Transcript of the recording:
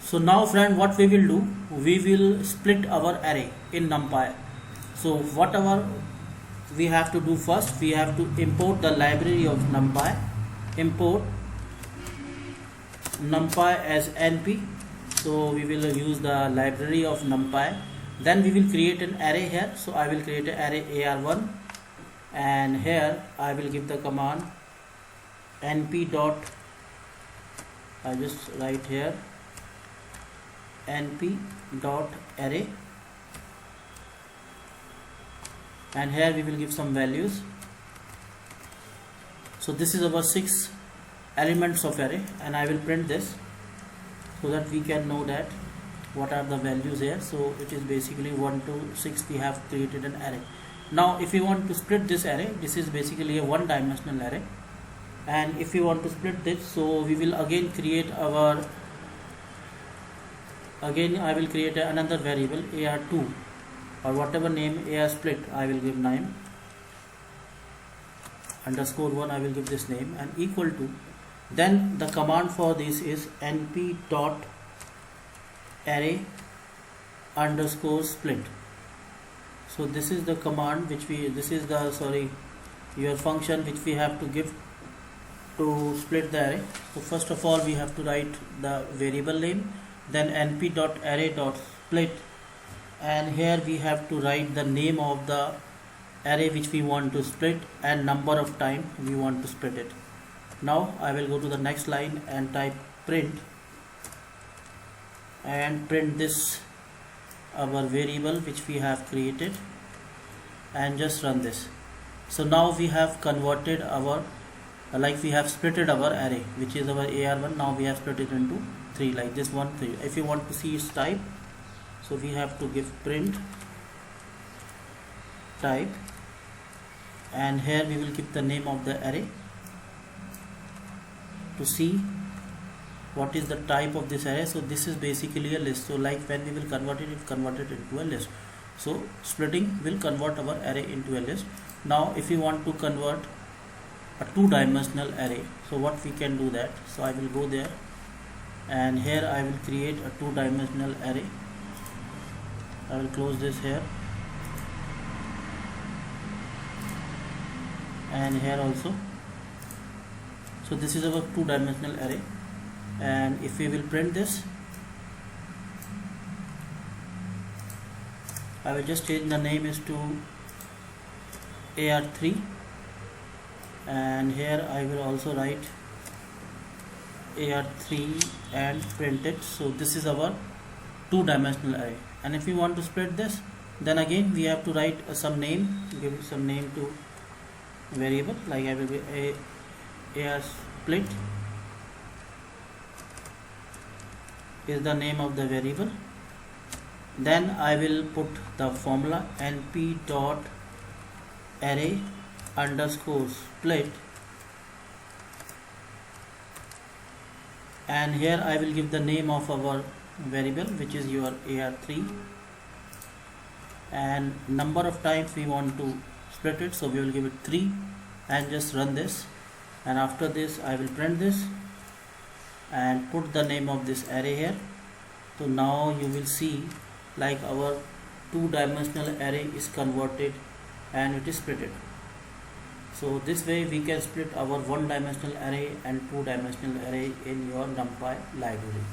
So now friend, what we will do, we will split our array in Numpy. So whatever we have to do first, we have to import the library of Numpy, import Numpy as np. So we will use the library of Numpy. Then we will create an array here. So I will create an array ar1, and here I will give the command np dot, I just write here np dot array, and here we will give some values. So this is our 6 elements of array, and I will print this so that we can know that what are the values here. So it is basically 1 to 6 we have created an array. Now if we want to split this array, this is basically a one-dimensional array, and if we want to split this, so we will again create our, again I will create another variable ar2, or whatever name hsplit I will give name, underscore 1 I will give this name, and equal to, then the command for this is np dot array underscore split. So this is the command which we, this is the your function which we have to give to split the array. So first of all we have to write the variable name, then np dot array dot split, and here we have to write the name of the array which we want to split and number of time we want to split it. Now I will go to the next line and type print, and print this our variable which we have created, and just run this. So now we have converted our, like we have splitted our array which is our ar1. Now we have split it into 3, like this 1 3. If you want to see its type, so we have to give print type, and here we will give the name of the array to see what is the type of this array. So this is basically a list. So like when we will convert it, it converted into a list. So splitting will convert our array into a list. Now if we want to convert a 2-dimensional array, so what we can do that, so I will go there, and here I will create a 2-dimensional array. I will close this here, and here also. So this is our 2-dimensional array, and if we will print this, I will just change the name is to ar3, and here I will also write ar3 and print it. So this is our 2-dimensional array, and if we want to split this, then again we have to write some name, give some name to variable, like I will be ar split is the name of the variable. Then I will put the formula np dot array underscore split, and here I will give the name of our variable which is your ar3, and number of times we want to split it, so we will give it 3, and just run this. And after this I will print this and put the name of this array here. So now you will see like our 2-dimensional array is converted and it is splitted. So this way we can split our 1-dimensional array and 2-dimensional array in your Numpy library.